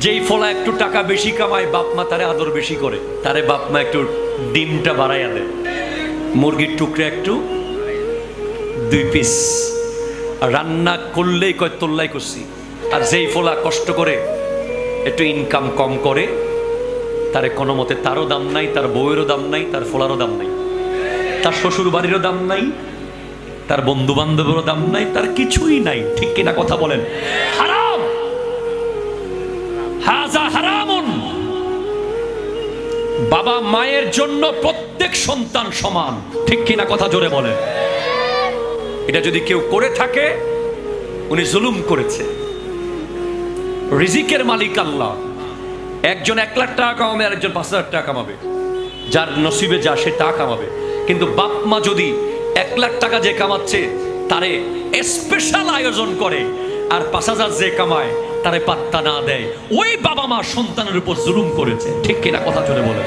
যেই ফলা একটু টাকা বেশি কামায় বাপ মা তারে আদর বেশি করে, তারে বাপ মা একটু ডিমটা বাড়াইয়া দেয়, মুরগির টুকরা একটু 2 পিস, রান্না করলেই কয় তোল্লাই করছি। আর যেই ফলা কষ্ট করে একটু ইনকাম কম করে, তারে কোনো মতে তারও দাম নাই, তার বউয়েরও দাম নাই, তার ফলারও দাম নাই, তার শ্বশুর বাড়িরও দাম নাই, তার বন্ধু বান্ধবেরও দাম নাই, তার কিছুই নাই। ঠিক কিনা কথা বলেন? হারাম, হাযা হারামুন। বাবা মায়ের জন্য প্রত্যেক সন্তান সমান। ঠিক কিনা কথা জোরে বলেন? এটা যদি কেউ করে থাকে উনি জুলুম করেছে। রিজিকের মালিক আল্লাহ। একজন 1 লাখ টাকা কামাবে, আর একজন 5,000 টাকা কামাবে, যার নসিবে যা সে টাকা কামাবে। কিন্তু বাপ মা যদি 1 লাখ টাকা যে কামাচ্ছে তারে স্পেশাল আয়োজন করে, আর 5,000 যে কামায় তারে পাত্তা না দেয়, ওই বাবা মা সন্তানের উপর জুলুম করেছে। ঠিক কিনা কথা জোরে বলে?